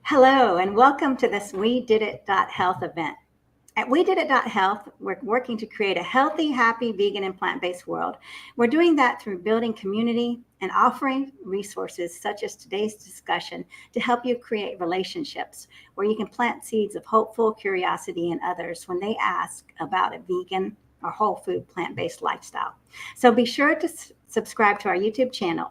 Hello, and welcome to this We Did It Health event. At We Did It Health, we're working to create a healthy, happy, vegan, and plant-based world. We're doing that through building community and offering resources such as today's discussion to help you create relationships where you can plant seeds of hopeful curiosity in others when they ask about a vegan or whole food plant-based lifestyle. So be sure to subscribe to our YouTube channel.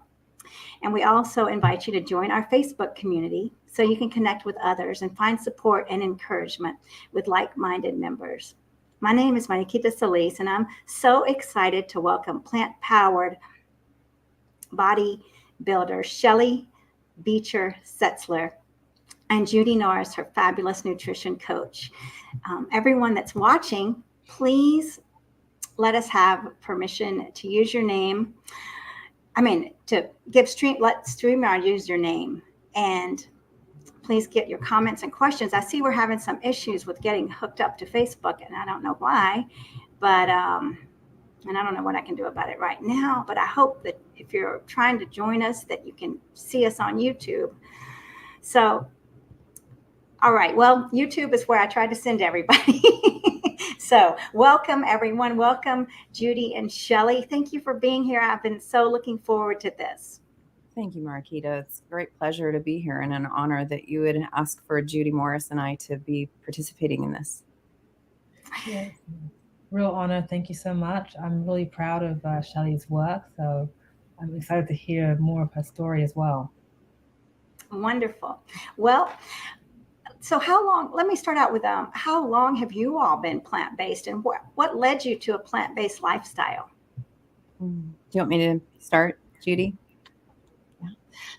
And we also invite you to join our Facebook community so you can connect with others and find support and encouragement with like-minded members. My name is Nikita Solis, and I'm so excited to welcome plant-powered bodybuilder Shelli Beecher-Seitzler and Judy Morris, her fabulous nutrition coach. Everyone that's watching, please let us have permission to use your name. To let StreamYard use your name, and please get your comments and questions. I see we're having some issues with getting hooked up to Facebook, and I don't know why, but and I don't know what I can do about it right now. But I hope that if you're trying to join us, that you can see us on YouTube. So, all right. Well, YouTube is where I try to send everybody. So welcome, everyone. Welcome, Judy and Shelli. Thank you for being here. I've been so looking forward to this. Thank you, Marquita. It's a great pleasure to be here and an honor that you would ask for Judy Morris and I to be participating in this. Yes, real honor. Thank you so much. I'm really proud of Shelli's work, so I'm excited to hear more of her story as well. Wonderful. Well, so let me start out with how long have you all been plant-based, and what led you to a plant-based lifestyle? Do you want me to start, Judy? Yeah.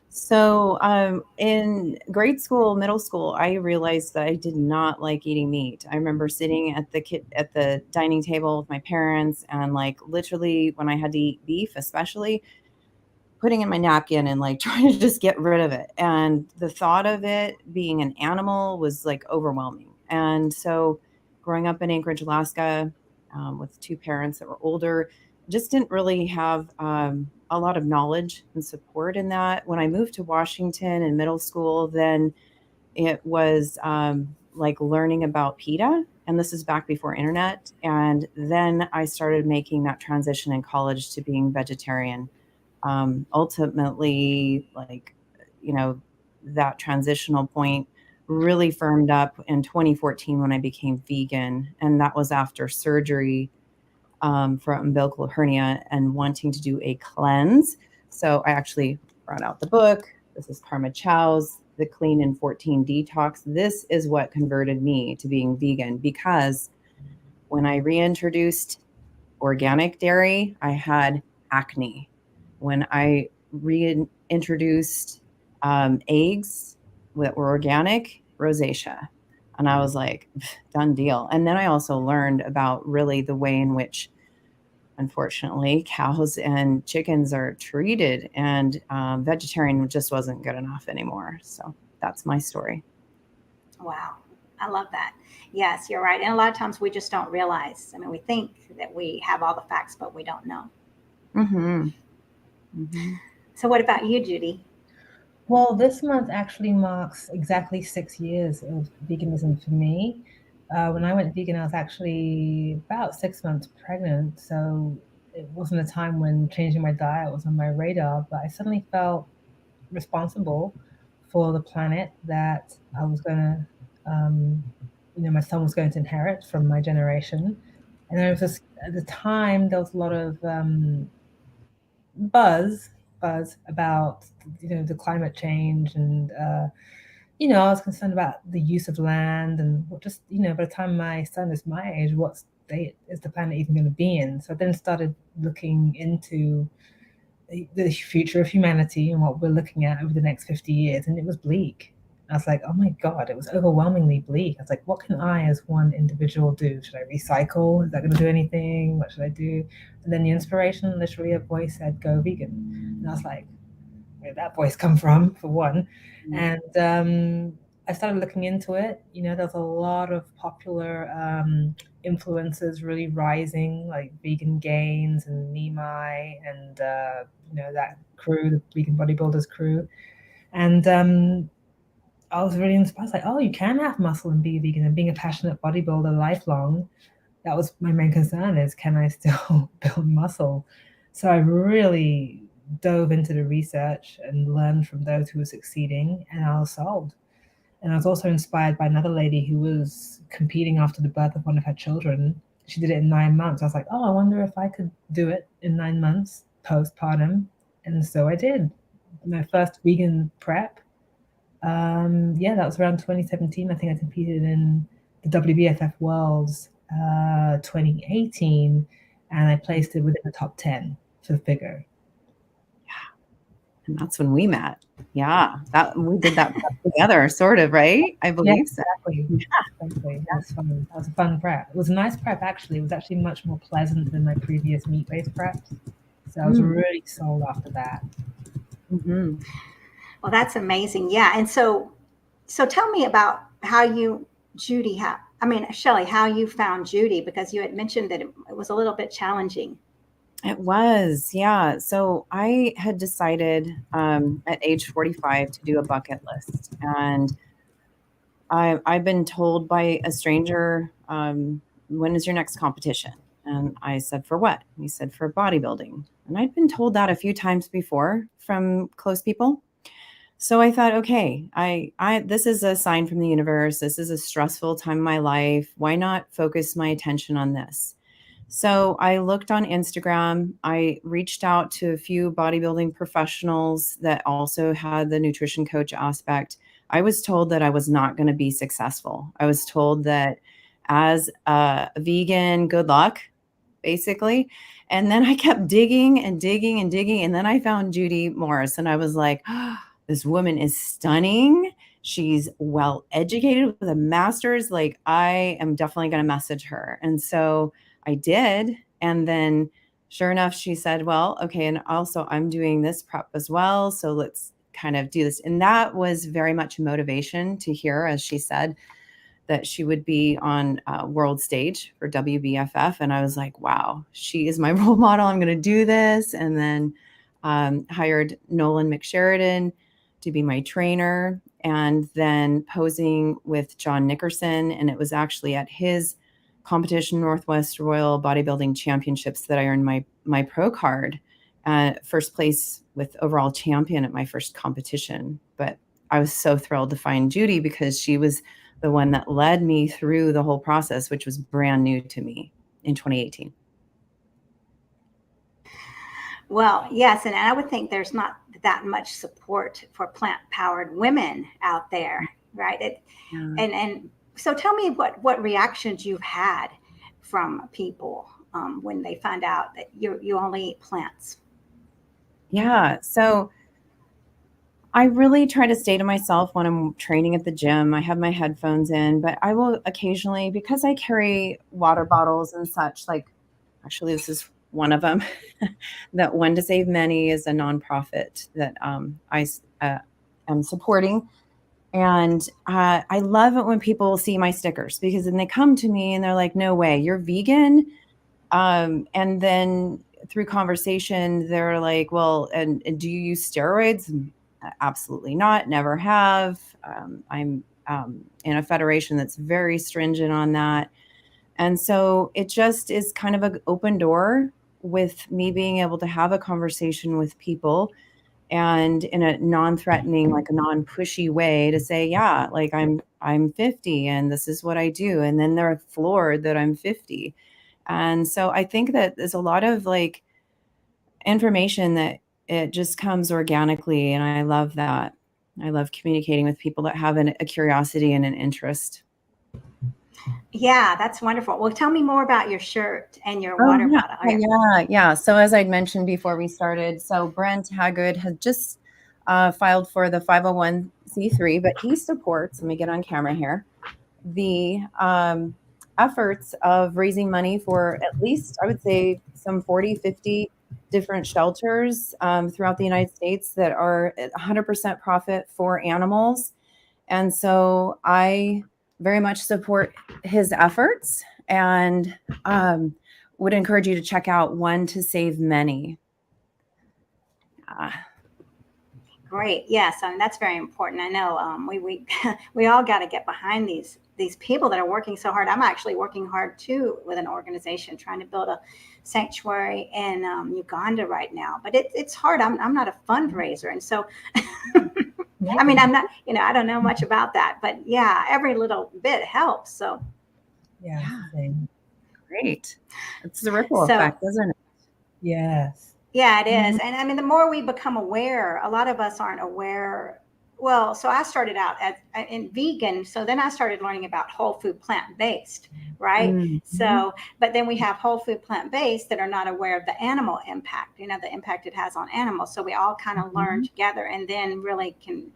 So in grade school, middle school, I realized that I did not like eating meat. I remember sitting at the dining table with my parents, and literally when I had to eat beef, especially, putting in my napkin and trying to just get rid of it. And the thought of it being an animal was overwhelming. And so growing up in Anchorage, Alaska, with two parents that were older, just didn't really have a lot of knowledge and support in that. When I moved to Washington in middle school, then it was learning about PETA. And this is back before internet. And then I started making that transition in college to being vegetarian. Ultimately, that transitional point really firmed up in 2014 when I became vegan. And that was after surgery for umbilical hernia and wanting to do a cleanse. So I actually brought out the book. This is Karma Chow's The Clean in 14 Detox. This is what converted me to being vegan, because when I reintroduced organic dairy, I had acne. When I reintroduced eggs that were organic, rosacea. And I was like, done deal. And then I also learned about really the way in which, unfortunately, cows and chickens are treated, and vegetarian just wasn't good enough anymore. So that's my story. Wow. I love that. Yes, you're right. And a lot of times we just don't realize. We think that we have all the facts, but we don't know. Mm-hmm. Mm-hmm. So what about you, Judy? Well, this month actually marks exactly 6 years of veganism for me. When I went vegan, I was actually about 6 months pregnant. So it wasn't a time when changing my diet was on my radar, but I suddenly felt responsible for the planet that I was going to, my son was going to inherit from my generation. And there was just, at the time, there was a lot of buzz about the climate change, and I was concerned about the use of land, and what just by the time my son is my age, what state is the planet even going to be in? So I then started looking into the future of humanity and what we're looking at over the next 50 years, and it was bleak. I was like, oh my God, it was overwhelmingly bleak. I was like, what can I as one individual do? Should I recycle? Is that going to do anything? What should I do? And then the inspiration, literally a voice said, go vegan. And I was like, where did that voice come from, for one? Mm-hmm. And I started looking into it. There's a lot of popular influencers really rising, like Vegan Gains and Nimai and, that crew, the Vegan Bodybuilders crew. And I was really inspired. Like, oh, you can have muscle and be vegan, and being a passionate bodybuilder lifelong. That was my main concern, is can I still build muscle? So I really dove into the research and learned from those who were succeeding, and I was sold. And I was also inspired by another lady who was competing after the birth of one of her children. She did it in 9 months. I was like, oh, I wonder if I could do it in 9 months postpartum. And so I did. My first vegan prep. Yeah, that was around 2017. I think I competed in the WBFF Worlds 2018, and I placed it within the top 10 for the figure. And that's when we met. Yeah, that we did that together, sort of, right? I believe so. Exactly. Exactly. That was fun. That was a fun prep. It was a nice prep, actually. It was actually much more pleasant than my previous meat-based preps. So I was really sold after that. Mm-hmm. Well, that's amazing. Yeah. And so tell me about how you, Shelli, how you found Judy, because you had mentioned that it was a little bit challenging. It was, yeah. So I had decided at age 45 to do a bucket list. And I've been told by a stranger, when is your next competition? And I said, for what? And he said, for bodybuilding. And I'd been told that a few times before from close people. So I thought, okay, this is a sign from the universe. This is a stressful time in my life. Why not focus my attention on this? So I looked on Instagram. I reached out to a few bodybuilding professionals that also had the nutrition coach aspect. I was told that I was not going to be successful. I was told that as a vegan, good luck, basically. And then I kept digging and digging and digging. And then I found Judy Morris, and I was like, oh, this woman is stunning. She's well educated with a master's. Like, I am definitely going to message her. And so I did. And then sure enough, she said, well, okay. And also I'm doing this prep as well. So let's kind of do this. And that was very much motivation to hear, as she said, that she would be on world stage for WBFF. And I was like, wow, she is my role model. I'm going to do this. And then hired Nolan McSheridan to be my trainer, and then posing with John Nickerson. And it was actually at his competition, Northwest Royal Bodybuilding Championships, that I earned my pro card, first place with overall champion at my first competition. But I was so thrilled to find Judy, because she was the one that led me through the whole process, which was brand new to me in 2018. Well, yes. And I would think there's not that much support for plant-powered women out there, right? And so tell me what reactions you've had from people when they find out that you only eat plants. Yeah. So I really try to stay to myself when I'm training at the gym. I have my headphones in, but I will occasionally, because I carry water bottles and such, like, actually this is one of them, that One to Save Many is a nonprofit that I am supporting. And I love it when people see my stickers, because then they come to me and they're like, no way, you're vegan? And then through conversation, they're like, well, and do you use steroids? Absolutely not. Never have. I'm in a federation that's very stringent on that. And so it just is kind of an open door with me being able to have a conversation with people, and in a non-threatening, like a non-pushy way, to say, yeah, like I'm 50 and this is what I do. And then they're floored that I'm 50. And so I think that there's a lot of like information that it just comes organically. And I love that. I love communicating with people that have a curiosity and an interest. Yeah, that's wonderful. Well, tell me more about your shirt and your water bottle. Yeah. So as I'd mentioned before we started, so Brent Haggard had just filed for the 501c3, but he supports, let me get on camera here, the efforts of raising money for at least, I would say, some 40, 50 different shelters throughout the United States that are 100% profit for animals. And so I very much support his efforts, and would encourage you to check out One to Save Many. Great. Yes, I mean, that's very important. I know we all got to get behind these people that are working so hard. I'm actually working hard too with an organization trying to build a sanctuary in Uganda right now. But it's hard. I'm not a fundraiser, and so I mean, I'm not. I don't know much about that, but yeah, every little bit helps. So Yeah. Great. It's the ripple effect, isn't it? Yes. Yeah, it is. And I mean, the more we become aware, a lot of us aren't aware. Well, so I started out in vegan. So then I started learning about whole food plant-based, right? Mm-hmm. So, but then we have whole food plant-based that are not aware of the animal impact, the impact it has on animals. So we all kind of learn together and then really can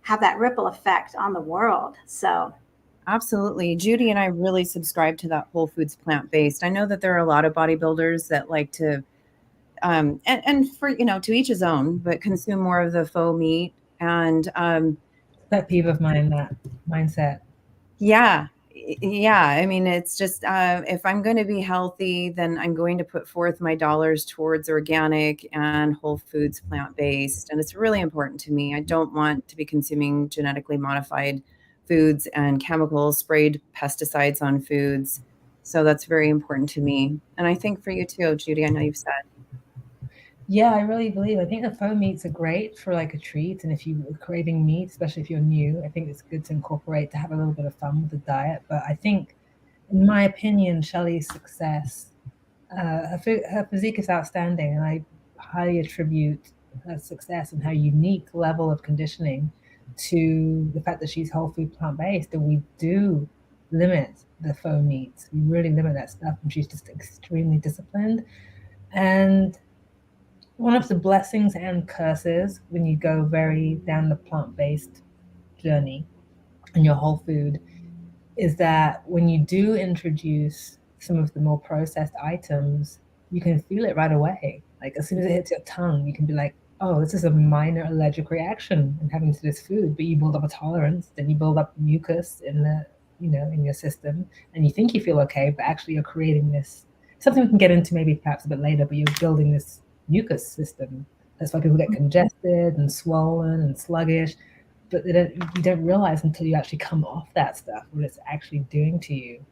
have that ripple effect on the world. So Absolutely. Judy and I really subscribe to that whole foods plant-based. I know that there are a lot of bodybuilders that like to, and for, to each his own, but consume more of the faux meat. And that peeve of mine, that mindset. Yeah. I mean, it's just, if I'm going to be healthy, then I'm going to put forth my dollars towards organic and whole foods plant-based. And it's really important to me. I don't want to be consuming genetically modified foods and chemicals, sprayed pesticides on foods. So that's very important to me. And I think for you too, Judy, I know you've said. Yeah, I really believe. I think the faux meats are great for like a treat. And if you're craving meat, especially if you're new, I think it's good to incorporate to have a little bit of fun with the diet. But I think, in my opinion, Shelli's success, her physique is outstanding. And I highly attribute her success and her unique level of conditioning to the fact that she's whole food plant-based. And we do limit the faux meats. We really limit that stuff. And she's just extremely disciplined. And one of the blessings and curses when you go very down the plant-based journey and your whole food is that when you do introduce some of the more processed items, you can feel it right away. Like as soon as it hits your tongue, you can be like, oh, this is a minor allergic reaction I'm having to this food, but you build up a tolerance, then you build up mucus in in your system, and you think you feel okay, but actually you're creating this, something we can get into maybe perhaps a bit later, but you're building this mucus system. That's why people get congested and swollen and sluggish, but you don't realize until you actually come off that stuff what it's actually doing to you.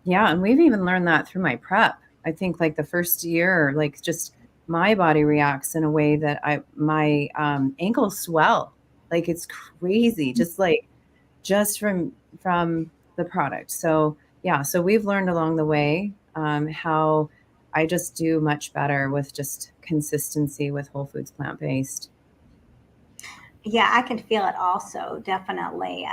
Yeah, and we've even learned that through my prep. I think like the first year, like just my body reacts in a way that my ankles swell. Like it's crazy, just from the product. So yeah, so we've learned along the way how I just do much better with just consistency with whole foods plant-based. yeah, I can feel it also, definitely.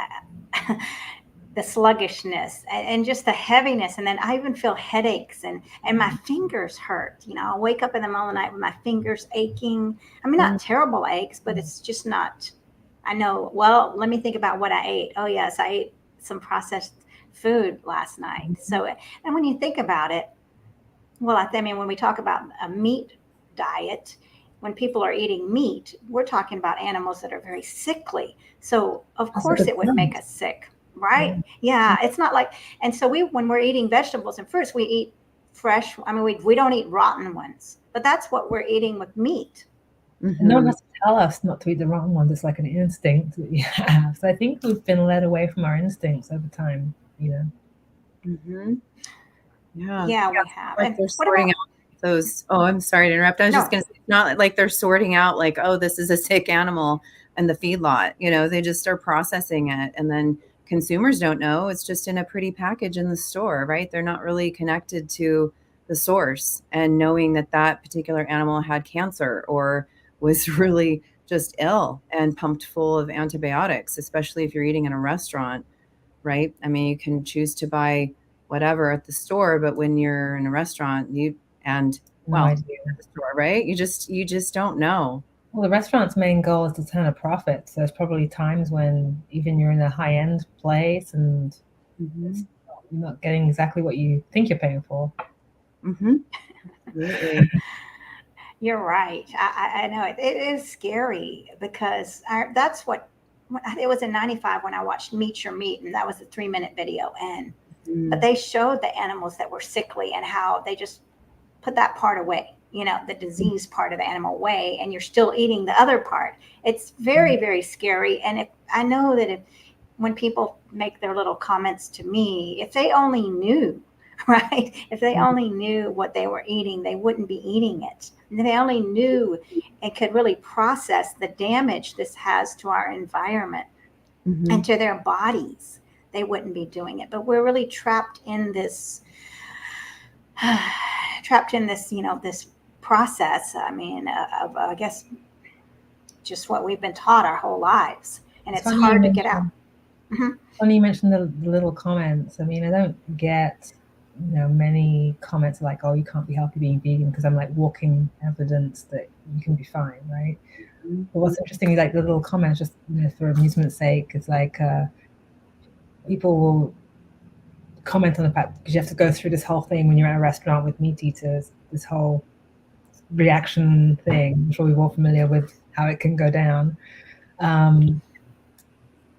The sluggishness and just the heaviness. And then I even feel headaches and my fingers hurt. I'll wake up in the middle of the night with my fingers aching. I mean, not terrible aches, but it's just not, I know, well, let me think about what I ate. Oh, yes, I ate some processed food last night. So, and when you think about it, well, I mean, when we talk about a meat diet, when people are eating meat, we're talking about animals that are very sickly. So, of course, it would make us sick. Right? Yeah. It's not like, and so when we're eating vegetables and fruits, we eat fresh. I mean, we don't eat rotten ones, but that's what we're eating with meat. Mm-hmm. No one has to tell us not to eat the rotten ones. It's like an instinct that we have. So I think we've been led away from our instincts over time, Mm-hmm. Yeah. Yeah, we have. Like they're sorting out those. Oh, I'm sorry to interrupt. I was just going to say, it's not like they're sorting out like, oh, this is a sick animal in the feedlot. They just are processing it, and then consumers don't know. It's just in a pretty package in the store, right? They're not really connected to the source and knowing that that particular animal had cancer or was really just ill and pumped full of antibiotics, especially if you're eating in a restaurant, right? I mean, you can choose to buy whatever at the store, but when you're in a restaurant, at the store, right? You just don't know. Well, the restaurant's main goal is to turn a profit. So there's probably times when even you're in a high-end place and you're not getting exactly what you think you're paying for. Mm-hmm. Absolutely. You're right. I know it is scary because that's what it was in 95 when I watched Meet Your Meat, and that was a 3-minute video. But they showed the animals that were sickly and how they just put that part away. the disease part of the animal way, and you're still eating the other part. It's very, very scary. And I know that when people make their little comments to me, if they only knew, right? If they only knew what they were eating, they wouldn't be eating it. And if they only knew and could really process the damage this has to our environment and to their bodies, they wouldn't be doing it. But we're really trapped in this, this process. I mean, of I guess just what we've been taught our whole lives, and it's hard to get out. Funny you mentioned the little comments. I mean, I don't get many comments like, "Oh, you can't be healthy being vegan," because I'm like walking evidence that you can be fine, right? But what's interesting is like the little comments, just for amusement's sake, is like people will comment on the fact because you have to go through this whole thing when you're at a restaurant with meat eaters, this whole reaction thing. I'm sure we're all familiar with how it can go down.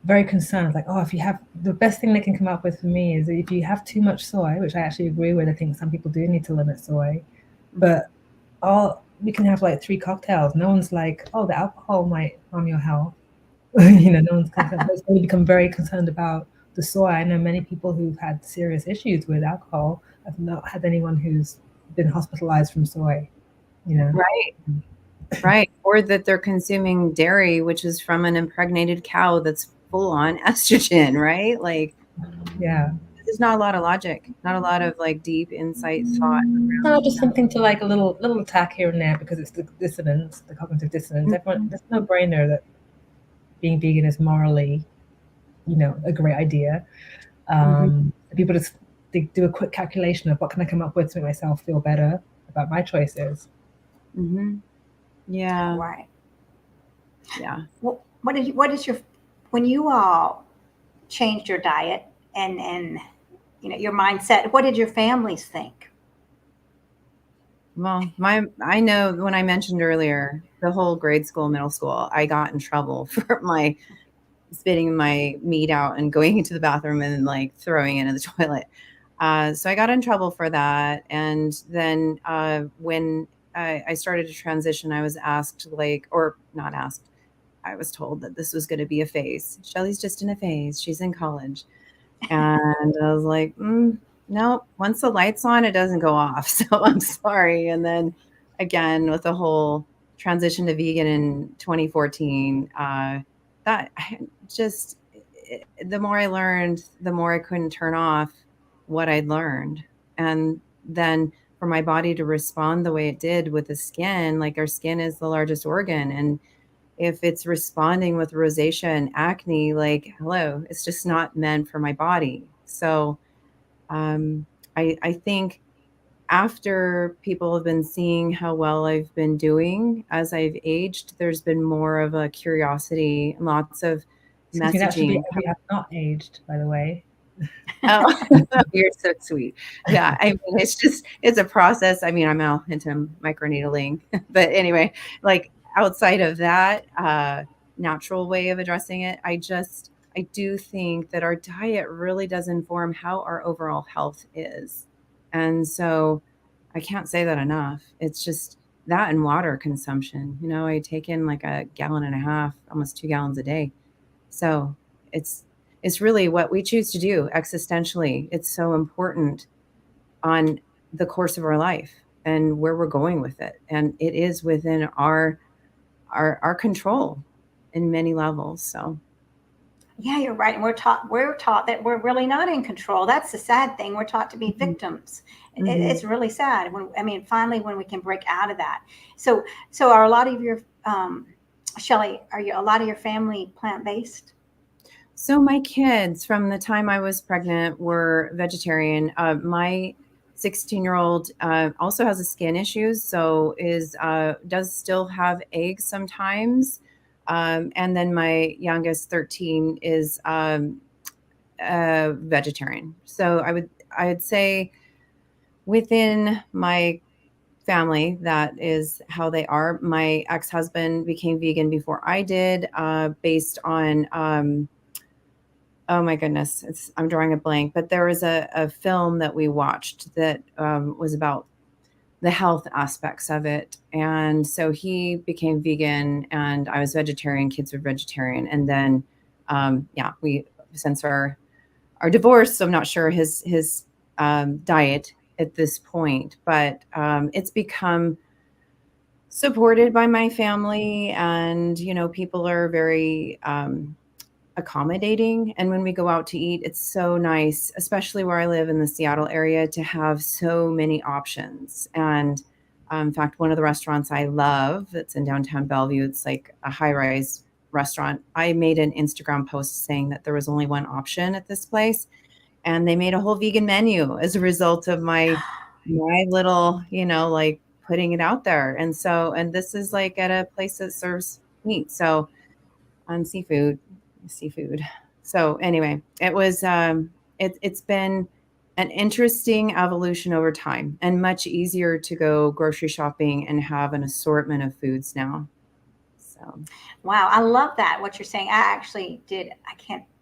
Very concerned, like, if you have, the best thing they can come up with for me is that if you have too much soy, which I actually agree with, I think some people do need to limit soy, but we can have like 3 cocktails. No one's like, the alcohol might harm your health. No one's concerned. So we become very concerned about the soy. I know many people who've had serious issues with alcohol. I've not had anyone who's been hospitalized from soy, Right. Or that they're consuming dairy, which is from an impregnated cow that's full on estrogen, right? Like, yeah. There's not a lot of logic, not a lot of like deep insight thought. No, just something to like a little attack here and there because it's the dissonance, the cognitive dissonance. Everyone, there's no brainer that being vegan is morally, a great idea. People just they do a quick calculation of what can I come up with to make myself feel better about my choices. Yeah. Right. Yeah. Well, when you all changed your diet and your mindset, what did your families think? Well, I know when I mentioned earlier, the whole grade school, middle school, I got in trouble for my spitting my meat out and going into the bathroom and like throwing it in the toilet. So I got in trouble for that. And then when I started to transition, I was asked or not asked, I was told that this was going to be a phase. Shelli's just in a phase. She's in college. And I was like, no, once the light's on, it doesn't go off. So I'm sorry. And then again, with the whole transition to vegan in 2014, that just, the more I learned, the more I couldn't turn off what I'd learned. And then for my body to respond the way it did with the skin, like our skin is the largest organ. And if it's responding with rosacea and acne, like, hello, it's just not meant for my body. So I think after people have been seeing how well I've been doing as I've aged, there's been more of a curiosity and lots of messaging. We have not aged, by the way. Oh, you're so sweet. Yeah, I mean, it's a process. I mean, I'm out into microneedling, but anyway, like outside of that natural way of addressing it, I do think that our diet really does inform how our overall health is. And so I can't say that enough. It's just that and water consumption. I take in like 1.5 gallons, almost 2 gallons a day. So it's really what we choose to do existentially. It's so important on the course of our life and where we're going with it. And it is within our control in many levels. So yeah, you're right. And we're taught that we're really not in control. That's the sad thing. We're taught to be victims. It's really sad finally when we can break out of that. So are a lot of your Shelli, a lot of your family plant-based? So my kids from the time I was pregnant were vegetarian. My 16-year-old also has a skin issues, so does still have eggs sometimes. And then my youngest 13 is vegetarian. So I'd say within my family, that is how they are. My ex-husband became vegan before I did, based on oh my goodness, I'm drawing a blank, but there was a film that we watched that was about the health aspects of it. And so he became vegan, and I was vegetarian, kids were vegetarian. And then, we, since our divorce, so I'm not sure his diet at this point, but it's become supported by my family, and, people are very accommodating. And when we go out to eat, it's so nice, especially where I live in the Seattle area, to have so many options. And in fact, one of the restaurants I love that's in downtown Bellevue, it's like a high-rise restaurant. I made an Instagram post saying that there was only one option at this place, and they made a whole vegan menu as a result of my little, like putting it out there. And this is like at a place that serves meat. So on seafood. So anyway, it was it's been an interesting evolution over time, and much easier to go grocery shopping and have an assortment of foods now. So wow, I love that what you're saying. I actually did.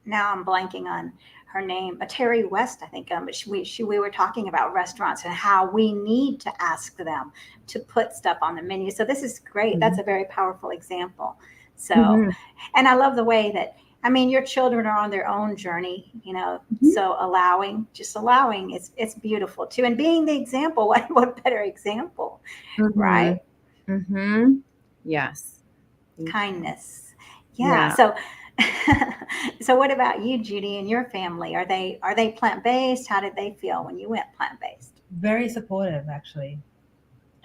Now I'm blanking on her name, but Terry West, I think. But we were talking about restaurants and how we need to ask them to put stuff on the menu. So this is great. Mm-hmm. That's a very powerful example. So, mm-hmm. And I love the way that, your children are on their own journey, Mm-hmm. so just allowing, it's beautiful too. And being the example, what better example, Mm-hmm. right? Mm-hmm. Yes. Kindness. Yeah. So, so what about you, Judy, and your family? Are they plant-based? How did they feel when you went plant-based? Very supportive, actually.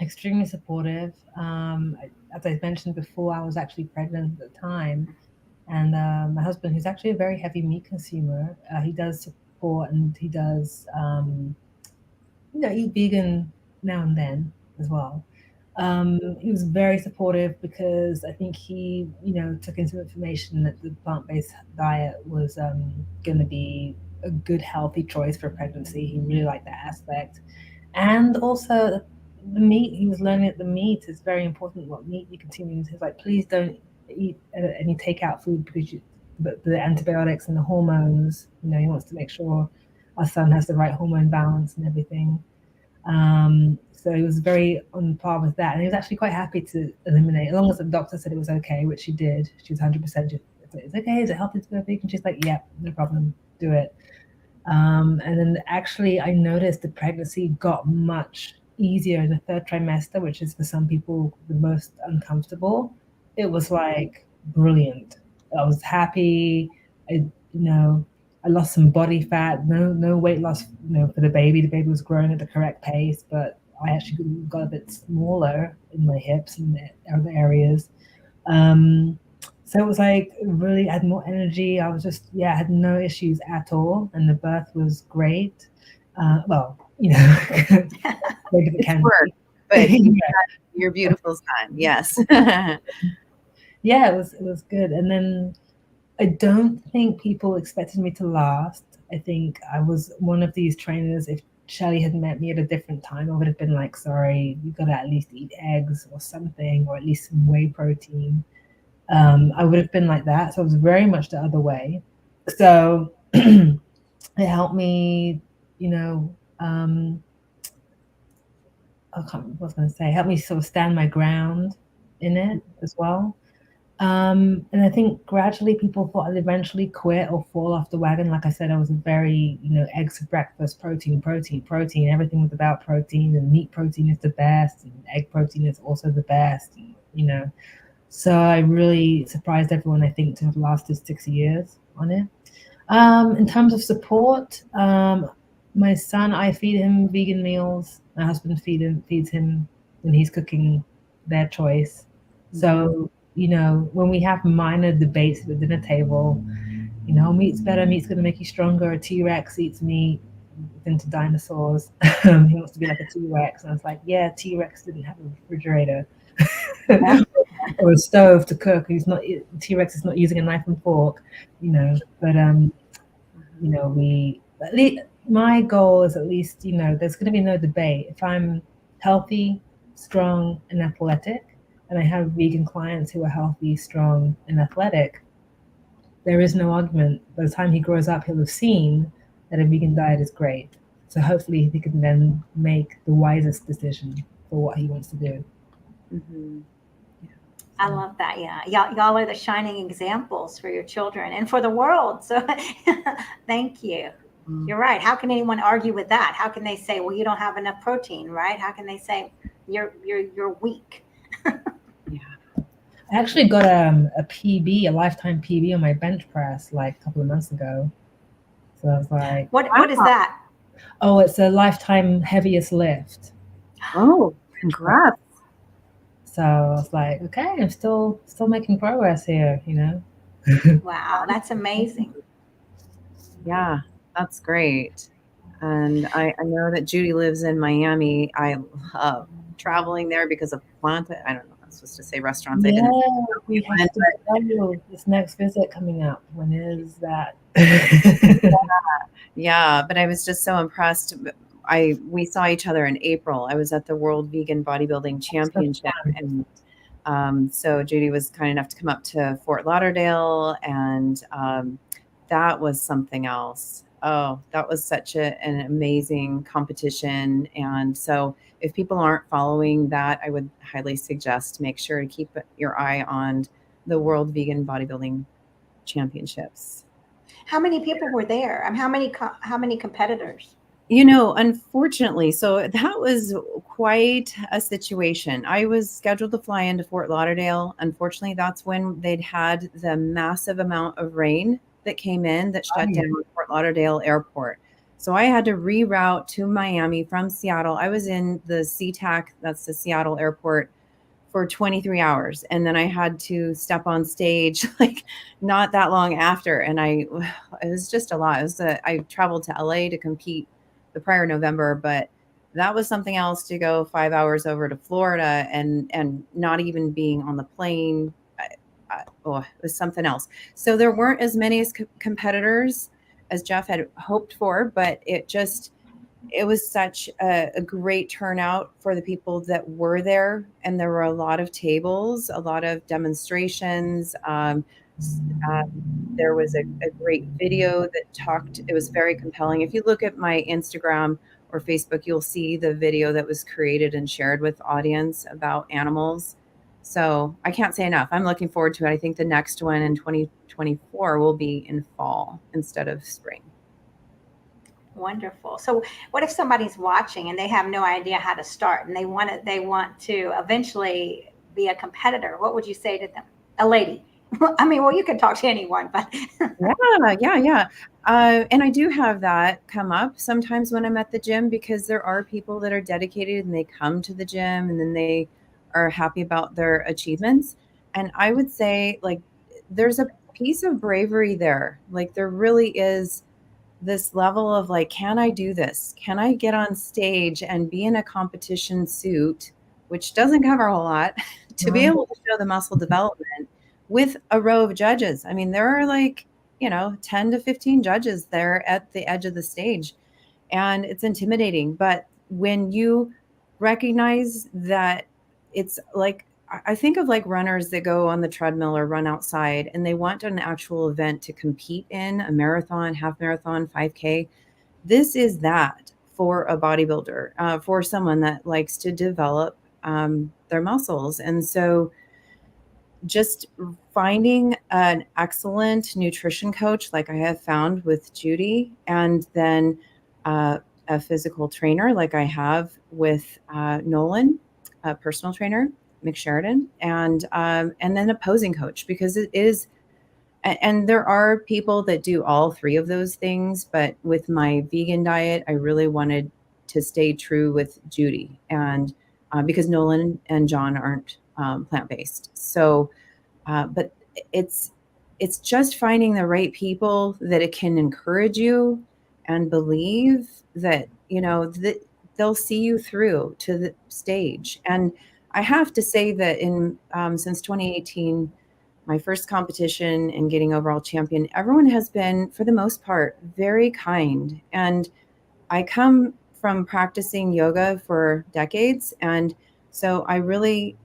Extremely supportive. As I mentioned before, I was actually pregnant at the time, and my husband, who's actually a very heavy meat consumer, he does support, and he does, eat vegan now and then as well. He was very supportive because I think he, took into information that the plant-based diet was going to be a good, healthy choice for pregnancy. He really liked that aspect. And also the meat, he was learning that the meat is very important, what meat you consume. He's like, please don't eat any takeout food because the antibiotics and the hormones, he wants to make sure our son has the right hormone balance and everything. So he was very on par with that. And he was actually quite happy to eliminate, as long as the doctor said it was okay, which she did. She was 100%, it's okay, is it healthy to go vegan? She's like, yeah, no problem, do it. And then actually I noticed the pregnancy got much easier in the third trimester, which is for some people the most uncomfortable. It was like brilliant. I was happy. I lost some body fat, no weight loss, for the baby. The baby was growing at the correct pace, but I actually got a bit smaller in my hips and the other areas. So it was like really had more energy. I was just, I had no issues at all. And the birth was great. It's work, but your beautiful son. Yes. Yeah, it was good. And then I don't think people expected me to last. I think I was one of these trainers. If Shelli had met me at a different time, I would have been like, sorry, you got to at least eat eggs or something, or at least some whey protein. I would have been like that. So I was very much the other way. So it helped me, I can't remember what I was going to say, helped me sort of stand my ground in it as well. And I think gradually people thought I'd eventually quit or fall off the wagon. Like I said, I was a very, eggs for breakfast, protein. Everything was about protein, and meat protein is the best, and egg protein is also the best, So I really surprised everyone, I think, to have lasted 6 years on it. In terms of support, my son, I feed him vegan meals. My husband feeds him when he's cooking their choice. So, when we have minor debates at the dinner table, meat's better, meat's going to make you stronger. A T-Rex eats meat into dinosaurs. He wants to be like a T-Rex. And I was like, yeah, T-Rex didn't have a refrigerator. Or a stove to cook. T-Rex is not using a knife and fork, but my goal is at least, there's going to be no debate. If I'm healthy, strong, and athletic, and I have vegan clients who are healthy, strong, and athletic, there is no argument. By the time he grows up, he'll have seen that a vegan diet is great. So hopefully he can then make the wisest decision for what he wants to do. Mm-hmm. I love that. Yeah. Y'all are the shining examples for your children and for the world. So thank you. You're right. How can anyone argue with that? How can they say, well, you don't have enough protein, right? How can they say you're weak? Yeah. I actually got a PB, a lifetime PB on my bench press like a couple of months ago. So I was like, What is that? oh, it's a lifetime heaviest lift. Oh, congrats. So I was like, okay, I'm still making progress here, you know. Wow, that's amazing. Yeah, that's great. And I know that Judy lives in Miami. I love traveling there because of Planta. I don't know if I'm supposed to say restaurants. I Yeah, didn't. we have to tell you this next visit coming up. When is that? Yeah, but I was just so impressed. We saw each other in April. I was at the World Vegan Bodybuilding Championship, and so Judy was kind enough to come up to Fort Lauderdale, and that was something else. Oh, that was such an amazing competition. And so if people aren't following that, I would highly suggest make sure to keep your eye on the World Vegan Bodybuilding Championships. How many people were there? How many competitors? Unfortunately, so that was quite a situation. I was scheduled to fly into Fort Lauderdale. Unfortunately, that's when they'd had the massive amount of rain that came in that shut down Fort Lauderdale Airport. So I had to reroute to Miami from Seattle. I was in the SeaTac, that's the Seattle airport, for 23 hours. And then I had to step on stage like not that long after. And it was just a lot. I traveled to LA to compete the prior November, but that was something else to go 5 hours over to Florida and not even being on the plane. It was something else. So there weren't as many competitors as Jeff had hoped for, but it was such a great turnout for the people that were there. And there were a lot of tables, a lot of demonstrations. There was a great video it was very compelling. If you look at my Instagram or Facebook, you'll see the video that was created and shared with audience about animals. So I can't say enough. I'm looking forward to it. I think the next one in 2024 will be in fall instead of spring. Wonderful. So what if somebody's watching and they have no idea how to start and they want to eventually be a competitor? What would you say to them? A lady. I mean, well, you can talk to anyone, but yeah. And I do have that come up sometimes when I'm at the gym, because there are people that are dedicated and they come to the gym and then they are happy about their achievements. And I would say, like, there's a piece of bravery there. Like, there really is this level of like, can I do this? Can I get on stage and be in a competition suit, which doesn't cover a whole lot, to be able to show the muscle development with a row of judges? I mean, there are like, 10 to 15 judges there at the edge of the stage, and it's intimidating. But when you recognize that, it's like, I think of like runners that go on the treadmill or run outside and they want an actual event to compete in, a marathon, half marathon, 5K. This is that for a bodybuilder, for someone that likes to develop their muscles. And so just finding an excellent nutrition coach, like I have found with Judy, and then a physical trainer, like I have with Nolan, a personal trainer, McSheridan, and then a posing coach, because it is. And there are people that do all three of those things, but with my vegan diet, I really wanted to stay true with Judy, and because Nolan and John aren't plant-based. So, but it's just finding the right people that it can encourage you and believe that, that they'll see you through to the stage. And I have to say that since 2018, my first competition and getting overall champion, everyone has been, for the most part, very kind. And I come from practicing yoga for decades. And so I really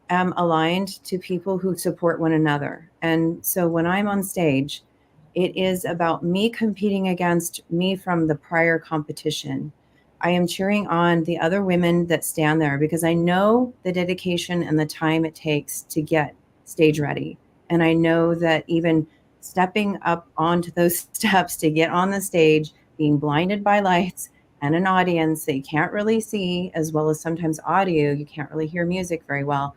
am aligned to people who support one another. And so when I'm on stage, it is about me competing against me from the prior competition. I am cheering on the other women that stand there because I know the dedication and the time it takes to get stage ready. And I know that even stepping up onto those steps to get on the stage, being blinded by lights and an audience that you can't really see, as well as sometimes audio, you can't really hear music very well.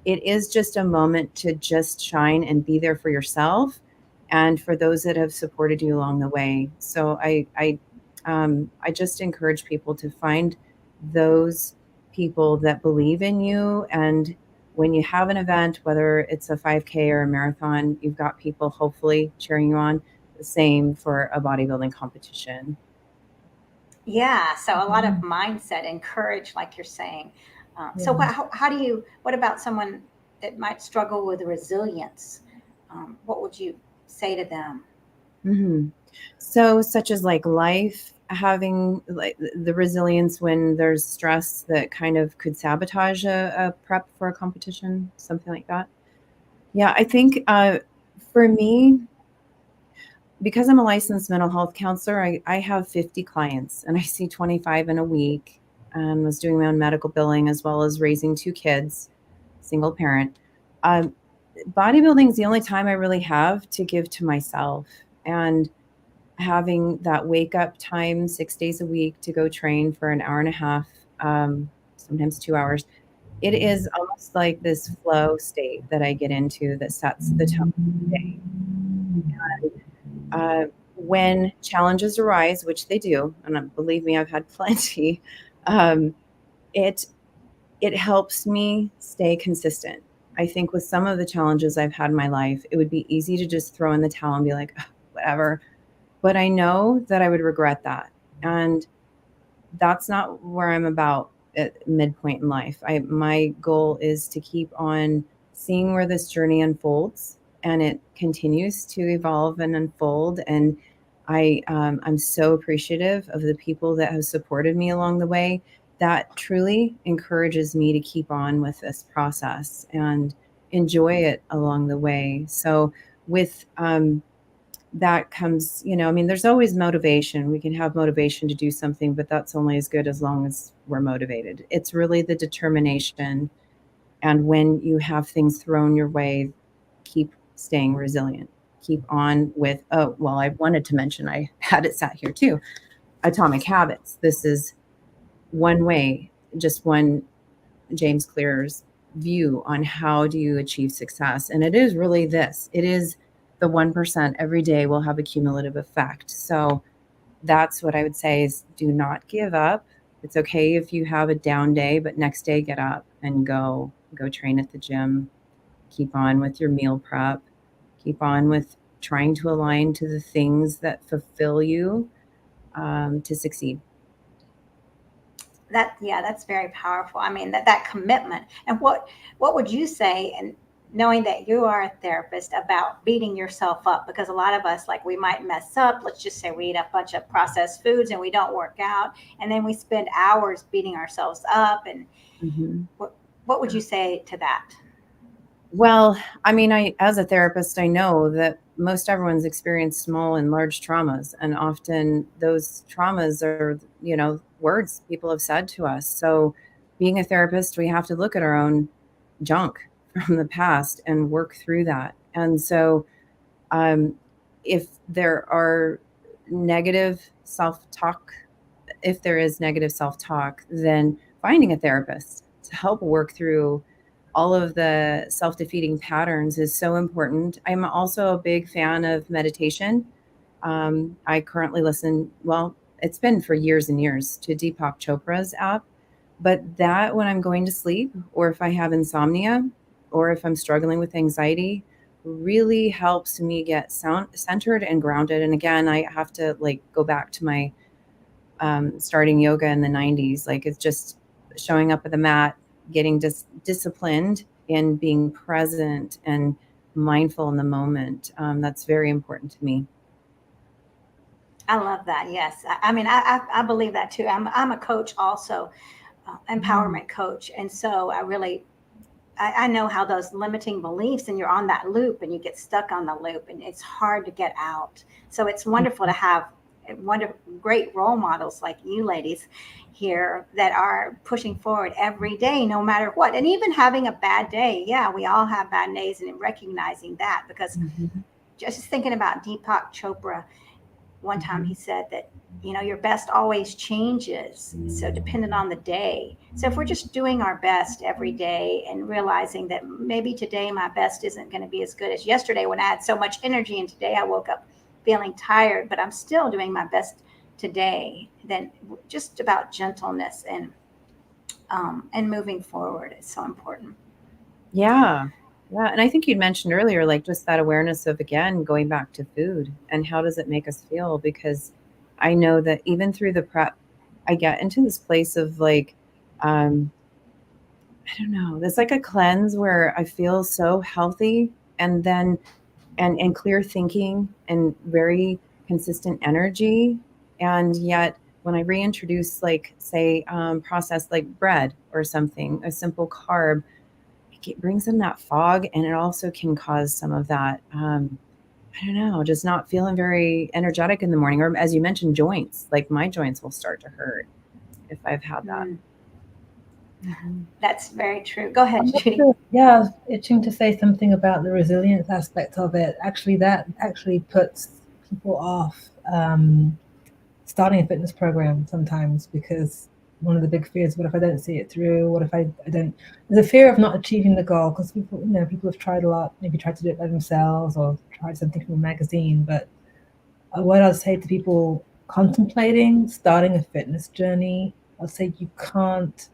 It is just a moment to just shine and be there for yourself and for those that have supported you along the way. So I just encourage people to find those people that believe in you. And when you have an event, whether it's a 5K or a marathon, you've got people hopefully cheering you on. The same for a bodybuilding competition. Yeah, so a lot of mindset, encourage, like you're saying. So how do you, what about someone that might struggle with resilience? What would you say to them? Mm-hmm. So, such as like life, having like the resilience when there's stress that kind of could sabotage a prep for a competition, something like that. Yeah, I think for me, because I'm a licensed mental health counselor, I have 50 clients and I see 25 in a week and was doing my own medical billing as well as raising 2 kids, single parent. Um, Bodybuilding is the only time I really have to give to myself. And having that wake up time 6 days a week to go train for an hour and a half, sometimes 2 hours, it is almost like this flow state that I get into that sets the tone for the day. When challenges arise, which they do, and believe me, I've had plenty, um, it it helps me stay consistent. I think with some of the challenges I've had in my life, it would be easy to just throw in the towel and be like, "Ugh, whatever." But I know that I would regret that. And that's not where I'm about at midpoint in life. My goal is to keep on seeing where this journey unfolds, and it continues to evolve and unfold. And I'm so appreciative of the people that have supported me along the way. That truly encourages me to keep on with this process and enjoy it along the way. So with that comes, I mean, there's always motivation. We can have motivation to do something, but that's only as good as long as we're motivated. It's really the determination. And when you have things thrown your way, keep staying resilient. Keep on with, oh, well, I wanted to mention, I had it sat here too, Atomic Habits. This is one way, just one James Clear's view on how do you achieve success. And it is really this. It is the 1% every day will have a cumulative effect. So that's what I would say is do not give up. It's okay if you have a down day, but next day get up and go train at the gym. Keep on with your meal prep. Keep on with trying to align to the things that fulfill you to succeed. That's very powerful. I mean, that commitment. And what would you say, and knowing that you are a therapist, about beating yourself up? Because a lot of us, like, we might mess up. Let's just say we eat a bunch of processed foods and we don't work out, and then we spend hours beating ourselves up. And Mm-hmm. what would you say to that? Well, I mean, as a therapist, I know that most everyone's experienced small and large traumas, and often those traumas are, words people have said to us. So, being a therapist, we have to look at our own junk from the past and work through that. And so, um, if there are negative self-talk, if there is negative self-talk, then finding a therapist to help work through all of the self-defeating patterns is so important. I'm also a big fan of meditation. I currently listen, well, it's been for years and years, to Deepak Chopra's app. But that when I'm going to sleep, or if I have insomnia, or if I'm struggling with anxiety, really helps me get centered and grounded. And again, I have to like go back to my starting yoga in the 90s. Like it's just showing up at the mat, getting disciplined and being present and mindful in the moment. That's very important to me. I love that. Yes, I mean, I believe that too. I'm a coach also, empowerment coach, and so I know how those limiting beliefs, and you're on that loop and you get stuck on the loop and it's hard to get out. So it's wonderful to have great role models like you ladies here that are pushing forward every day, no matter what. And even having a bad day. Yeah, we all have bad days, and recognizing that, because just thinking about Deepak Chopra, one time he said that, your best always changes. So dependent on the day. So if we're just doing our best every day and realizing that maybe today my best isn't going to be as good as yesterday when I had so much energy, and today I woke up feeling tired, but I'm still doing my best today, then just about gentleness and moving forward is so important. Yeah. Yeah. And I think you mentioned earlier, like just that awareness of, again, going back to food and how does it make us feel? Because I know that even through the prep, I get into this place of like, I don't know, there's like a cleanse where I feel so healthy, and then, and clear thinking and very consistent energy. And yet when I reintroduce, like, say, processed like bread or something, a simple carb, it brings in that fog, and it also can cause some of that, I don't know, just not feeling very energetic in the morning. Or as you mentioned, joints, like my joints will start to hurt if I've had that. That's very true. Go ahead, Judy. Yeah, I was itching to say something about the resilience aspect of it. Actually, that actually puts people off starting a fitness program sometimes, because one of the big fears, what if I don't see it through? What if I don't? There's a fear of not achieving the goal, because people, people have tried a lot, maybe tried to do it by themselves or tried something from a magazine. But what I'd say to people contemplating starting a fitness journey, I'd say you can't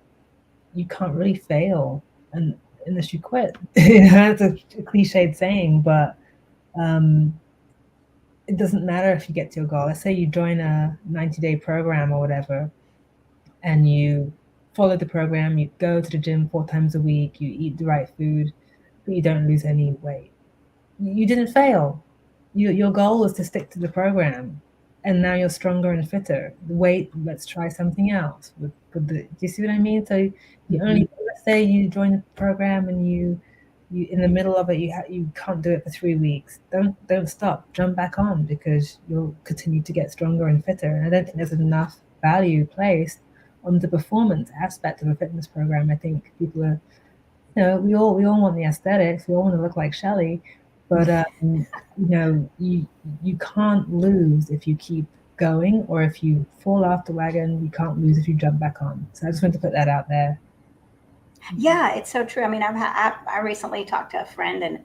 really fail unless you quit. It's a cliched saying, but it doesn't matter if you get to your goal. Let's say you join a 90-day program or whatever, and you follow the program, you go to the gym 4 times a week, you eat the right food, but you don't lose any weight. You didn't fail. Your goal was to stick to the program, and now you're stronger and fitter. The weight, let's try something else. Do you see what I mean? So let's say you join the program and you in the middle of it, you can't do it for 3 weeks. Don't stop. Jump back on, because you'll continue to get stronger and fitter. And I don't think there's enough value placed on the performance aspect of a fitness program. I think people are, we all want the aesthetics. We all want to look like Shelli, but you can't lose if you keep going, or if you fall off the wagon, you can't lose if you jump back on. So I just wanted to put that out there. Yeah, it's so true. I mean, I recently talked to a friend and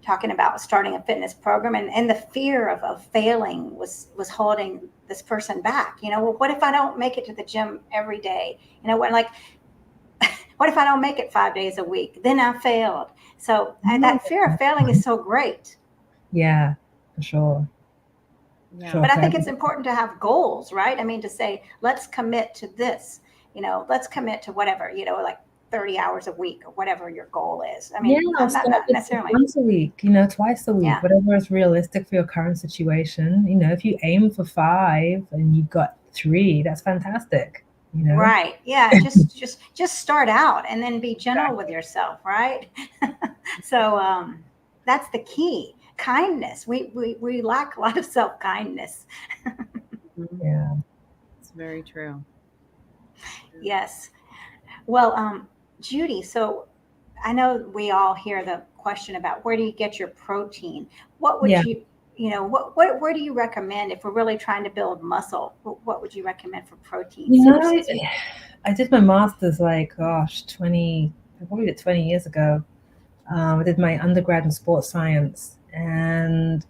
talking about starting a fitness program, and the fear of failing was holding this person back. Well, what if I don't make it to the gym every day? What if I don't make it 5 days a week? Then I failed. So that fear of failing is so great. Yeah, for sure. Yeah. Sure. But I think it's important to have goals, right? I mean, to say, let's commit to this, let's commit to whatever, like 30 hours a week or whatever your goal is. I mean, not necessarily once a week, twice a week, whatever is realistic for your current situation. If you aim for 5 and you've got 3, that's fantastic. Right. Yeah. just start out and then be gentle with yourself. Right. So that's the key. Kindness. We lack a lot of self-kindness. Yeah. It's very true. Yes. Well, Judy, so I know we all hear the question about where do you get your protein? What would where do you recommend if we're really trying to build muscle? What would you recommend for protein sources? I did my master's probably 20 years ago. I did my undergrad in sports science, and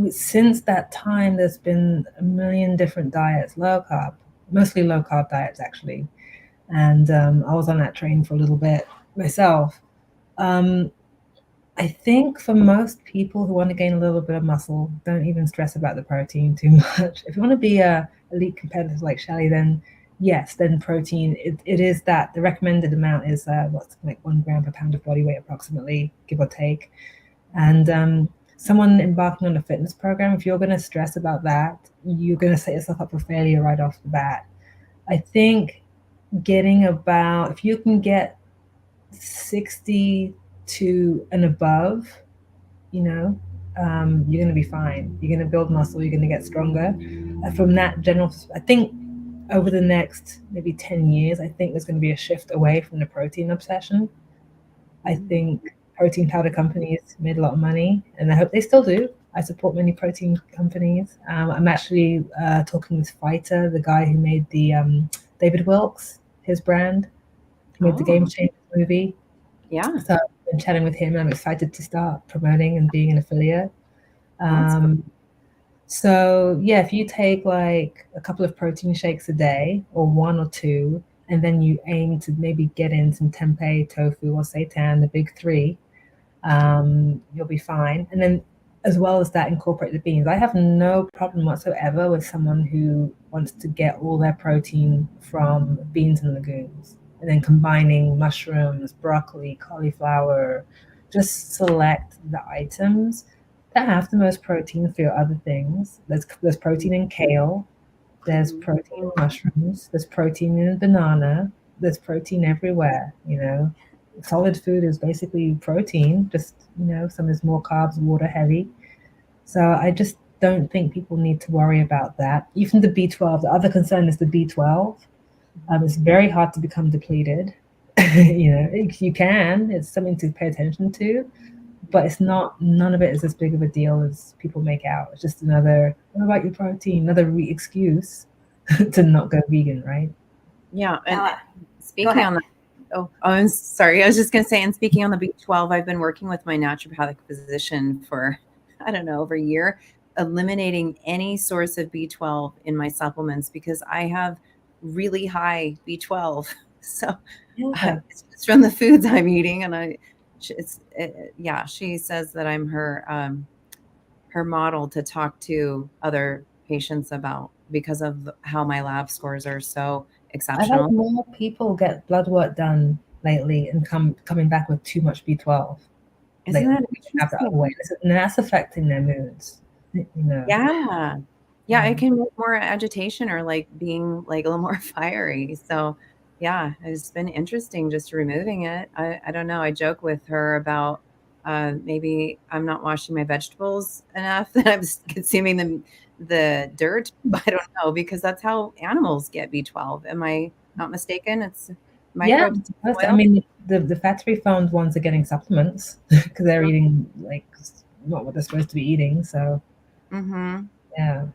since that time, there's been a million different diets, mostly low carb diets, actually. And I was on that train for a little bit myself. I think for most people who want to gain a little bit of muscle, don't even stress about the protein too much. If you want to be a elite competitor like Shelli, then yes, then protein, it is that. The recommended amount is like 1 gram per pound of body weight, approximately, give or take. And someone embarking on a fitness program, if you're going to stress about that, you're going to set yourself up for failure right off the bat. I think if you can get 60 to and above, you're going to be fine. You're going to build muscle. You're going to get stronger. From that general, I think over the next maybe 10 years, I think there's going to be a shift away from the protein obsession. I think protein powder companies made a lot of money, and I hope they still do. I support many protein companies. I'm actually talking with Fighter, the guy who made the David Wilkes, his brand, who made the Game Changer movie. Yeah. So I've been chatting with him, and I'm excited to start promoting and being an affiliate. Cool. So yeah, if you take like a couple of protein shakes a day, or one or two, and then you aim to maybe get in some tempeh, tofu, or seitan, the big three, you'll be fine. And then as well as that, incorporate the beans. I have no problem whatsoever with someone who wants to get all their protein from beans and legumes, and then combining mushrooms, broccoli, cauliflower. Just select the items that have the most protein for your other things. There's protein in kale, there's protein in mushrooms, there's protein in banana, there's protein everywhere, you know. Solid food is basically protein, just, you know, some is more carbs, water heavy. So I just don't think people need to worry about that. Even the B12, the other concern is the B12. It's very hard to become depleted. You know, you can, it's something to pay attention to, but it's not, none of it is as big of a deal as people make out. It's just another, what about your protein? Another excuse to not go vegan, right? Yeah. And Now, speaking on that, I'm sorry. I was just going to say, and speaking on the B12, I've been working with my naturopathic physician for, I don't know, over a year, eliminating any source of B12 in my supplements because I have really high B12. So it's just from the foods I'm eating. And she says that I'm her model to talk to other patients about because of how my lab scores are so I've exceptional. had more people get blood work done lately and coming back with too much B12. Isn't that Have that other way, and that's affecting their moods. You know. Yeah, it can make more agitation or like being like a little more fiery. So yeah, it's been interesting just removing it. I don't know. I joke with her about maybe I'm not washing my vegetables enough that I'm consuming the dirt. But I don't know because that's how animals get B12. Am I not mistaken? It's microbes. I mean, the fat-free found ones are getting supplements because they're eating like not what they're supposed to be eating. So yeah.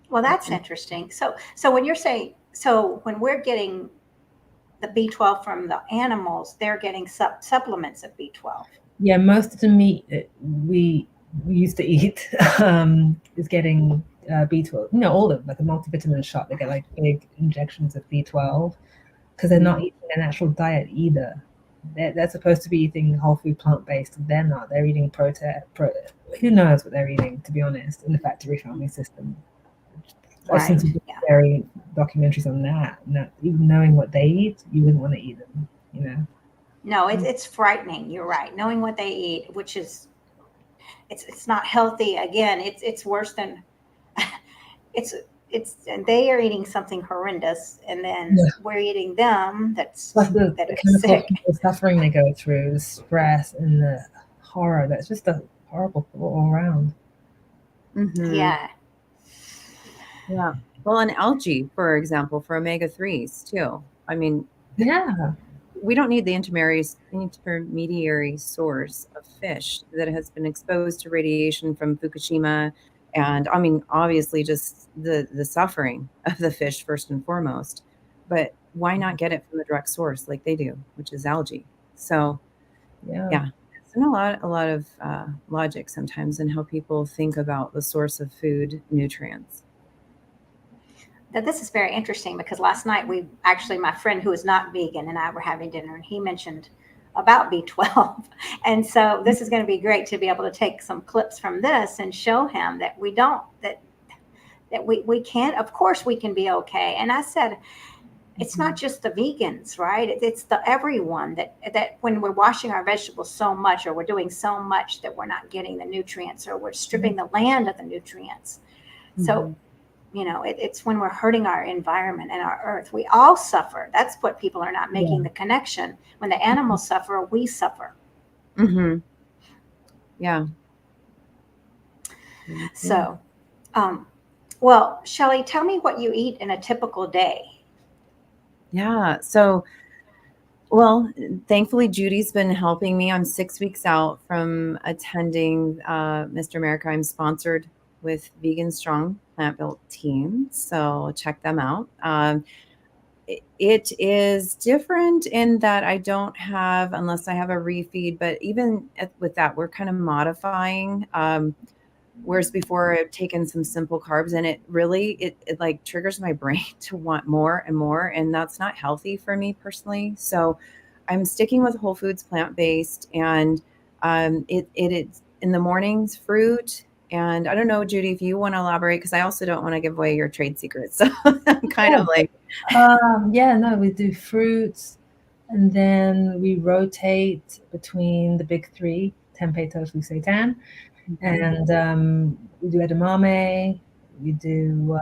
well, that's interesting. So when you're saying, so when we're getting the B12 from the animals, they're getting supplements of B12. Yeah, most of the meat that we used to eat is getting B12. You know, all of them, like a multivitamin shot, they get like big injections of B12 because they're not eating a natural diet either. They're supposed to be eating whole food, plant-based. They're not. They're eating protein. Who knows what they're eating, to be honest, in the factory farming system. I've seen some very documentaries on that. Not even knowing what they eat, you wouldn't want to eat them, you know? No, it's frightening. You're right. Knowing what they eat, which is, it's not healthy. Again, it's worse than, and they are eating something horrendous, and then we're eating them. That's the chemical suffering they go through, the stress and the horror. That's just a horrible thought all around. Yeah. Yeah. Well, and algae, for example, for omega-3s too. I mean, we don't need the intermediary source of fish that has been exposed to radiation from Fukushima. And I mean, obviously just the suffering of the fish first and foremost, but why not get it from the direct source like they do, which is algae? So yeah. It's a lot of logic sometimes in how people think about the source of food nutrients. Now, this is very interesting because last night my friend who is not vegan and I were having dinner, and he mentioned about B12. And so this is going to be great to be able to take some clips from this and show him that we can't, of course we can be okay. And I said, it's not just the vegans, right? It's the everyone that when we're washing our vegetables so much, or we're doing so much that we're not getting the nutrients, or we're stripping the land of the nutrients. So, you know, it's when we're hurting our environment and our earth. We all suffer. That's what people are not making the connection. When the animals suffer, we suffer. Yeah. So, well, Shelli, tell me what you eat in a typical day. Yeah. So, well, thankfully, Judy's been helping me. I'm 6 weeks out from attending Mr. America. I'm sponsored with Vegan Strong Plant Built Team. So check them out. It is different in that I don't have, unless I have a refeed, but even with that, we're kind of modifying. Whereas before I've taken some simple carbs and it really, it like triggers my brain to want more and more. And that's not healthy for me personally. So I'm sticking with whole foods, plant-based, and it's in the mornings, fruit. And I don't know, Judy, if you want to elaborate, because I also don't want to give away your trade secrets. So I'm kind of like, no, we do fruits, and then we rotate between the big three: tempeh, tofu, seitan, and we do edamame. We do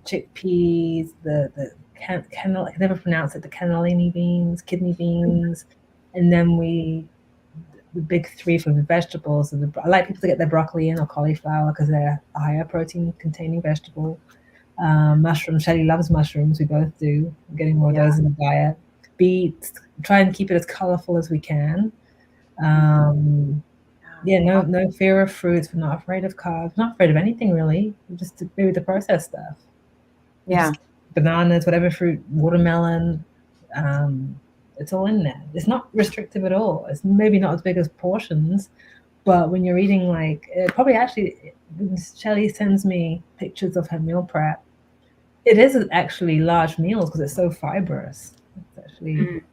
chickpeas, the I can never pronounce it, the cannellini beans, kidney beans, and then the big three for the vegetables. So I like people to get their broccoli in or cauliflower because they're a higher protein containing vegetable. Mushrooms. Shelli loves mushrooms. We both do. We're getting more of those in the diet. Beets. Try and keep it as colorful as we can. No fear of fruits. We're not afraid of carbs. Not afraid of anything really. We're just maybe the processed stuff. Yeah. Bananas, whatever fruit, watermelon. It's all in there. It's not restrictive at all. It's maybe not as big as portions, but when you're eating probably actually, Shelli sends me pictures of her meal prep. It isn't actually large meals because it's so fibrous. It's actually,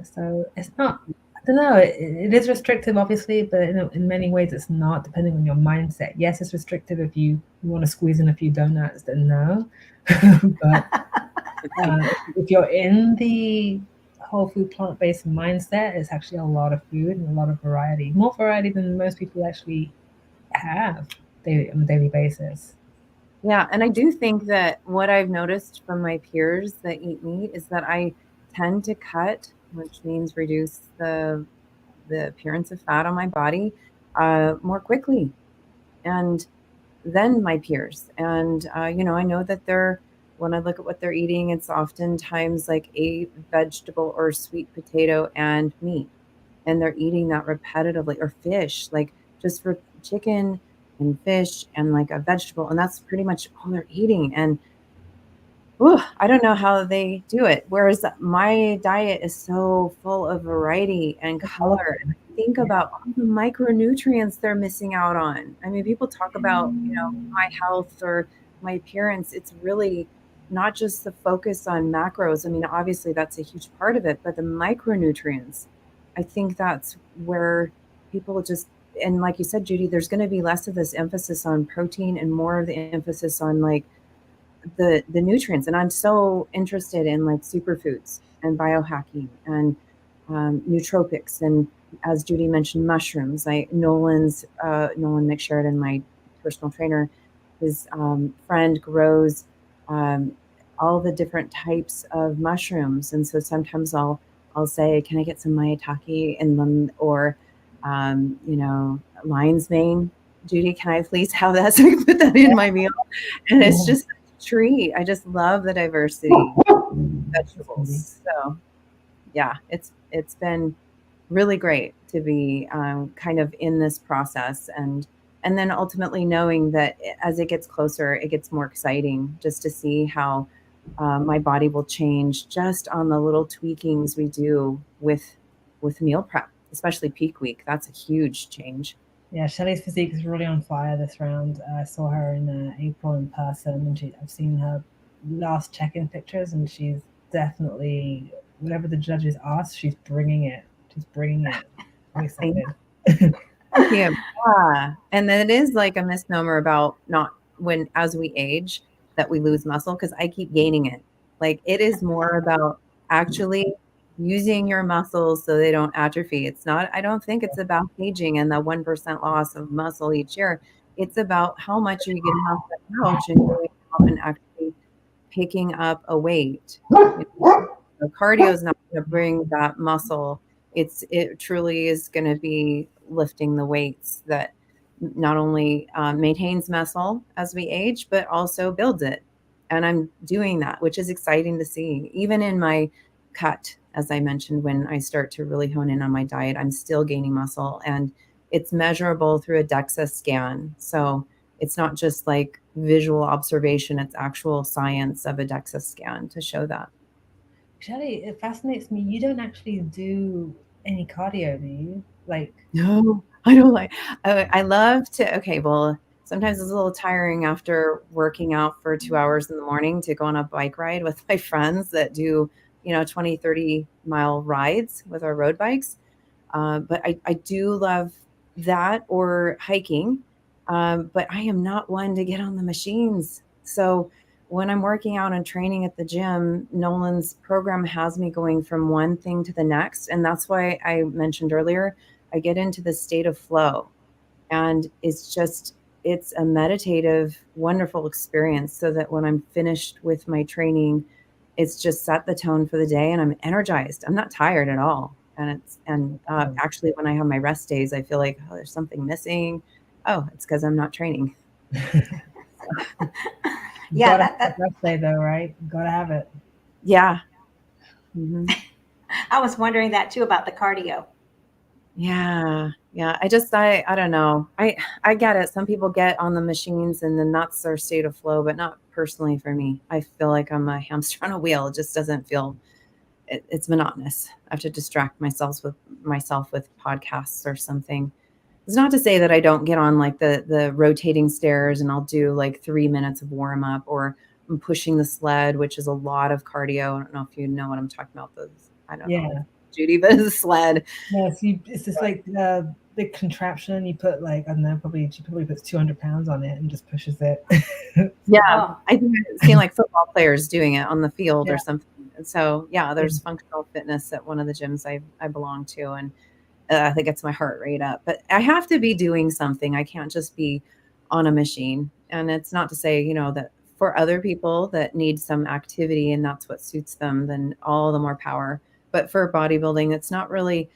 so it's not, I don't know, it is restrictive obviously, but in many ways it's not, depending on your mindset. Yes, it's restrictive if you want to squeeze in a few donuts, then no. But if you're in the whole food plant-based mindset, it's actually a lot of food and a lot of variety, more variety than most people actually have on a daily basis. Yeah, and I do think that what I've noticed from my peers that eat meat is that I tend to cut, which means reduce the appearance of fat on my body more quickly, and than my peers. And I know that when I look at what they're eating, it's oftentimes like a vegetable or sweet potato and meat, and they're eating that repetitively, or fish, like just for chicken and fish and like a vegetable, and that's pretty much all they're eating. And I don't know how they do it. Whereas my diet is so full of variety and color. And I think about all the micronutrients they're missing out on. I mean, people talk about, my health or my appearance. It's really not just the focus on macros. I mean, obviously that's a huge part of it, but the micronutrients, I think that's where people just, and like you said, Judy, there's going to be less of this emphasis on protein and more of the emphasis on like the nutrients. And I'm so interested in like superfoods and biohacking and nootropics, and as Judy mentioned, mushrooms. Nolan McSheridan, my personal trainer, his friend grows all the different types of mushrooms, and so sometimes I'll say, can I get some maitake in them, or lion's mane? Judy, can I please have that so I can put that in my meal? And it's just treat. I just love the diversity of vegetables. So yeah, it's been really great to be kind of in this process, and then ultimately knowing that as it gets closer, it gets more exciting just to see how my body will change just on the little tweakings we do with meal prep, especially peak week. That's a huge change. Yeah, Shelli's physique is really on fire this round. I saw her in April in person, and I've seen her last check-in pictures, and she's definitely, whatever the judges ask, she's bringing it. She's bringing it. I'm excited. Yeah. And then it is like a misnomer about not when, as we age, that we lose muscle, because I keep gaining it. Like, it is more about actually using your muscles so they don't atrophy. It's not, I don't think it's about aging and the 1% loss of muscle each year. It's about how much you get off the couch and going out and actually picking up a weight. The cardio is not going to bring that muscle. It truly is going to be lifting the weights that not only maintains muscle as we age, but also builds it. And I'm doing that, which is exciting to see. Even in my cut, as I mentioned, when I start to really hone in on my diet, I'm still gaining muscle, and it's measurable through a DEXA scan. So it's not just like visual observation, it's actual science of a DEXA scan to show that. Shelli, it fascinates me. You don't actually do any cardio, do you? Like, No, I don't like, I love to, okay, well, sometimes it's a little tiring after working out for 2 hours in the morning to go on a bike ride with my friends that do, 20, 30-mile rides with our road bikes. But I do love that, or hiking. But I am not one to get on the machines. So when I'm working out and training at the gym, Nolan's program has me going from one thing to the next. And that's why I mentioned earlier, I get into the state of flow. And it's a meditative, wonderful experience, so that when I'm finished with my training, it's just set the tone for the day and I'm energized. I'm not tired at all. And actually, when I have my rest days, I feel like, oh, there's something missing. Oh, it's because I'm not training. Yeah, that rest day though, right? You gotta have it. Yeah. Mm-hmm. I was wondering that too about the cardio. Yeah. Yeah. I don't know. I get it. Some people get on the machines and then that's their state of flow, but not personally for me. I feel like I'm a hamster on a wheel. It just doesn't feel, it's monotonous. I have to distract myself with podcasts or something. It's not to say that I don't get on like the rotating stairs and I'll do like 3 minutes of warm up, or I'm pushing the sled, which is a lot of cardio. I don't know if you know what I'm talking about. I don't know, Judy, but the sled. Yes, it's just like the big contraption. You put like, I don't know, she probably puts 200 pounds on it and just pushes it. Yeah, I think I've seen like football players doing it on the field or something. And so yeah, there's functional fitness at one of the gyms I belong to, and I think gets my heart rate up. But I have to be doing something. I can't just be on a machine. And it's not to say, that for other people that need some activity and that's what suits them, then all the more power. But for bodybuilding, it's not really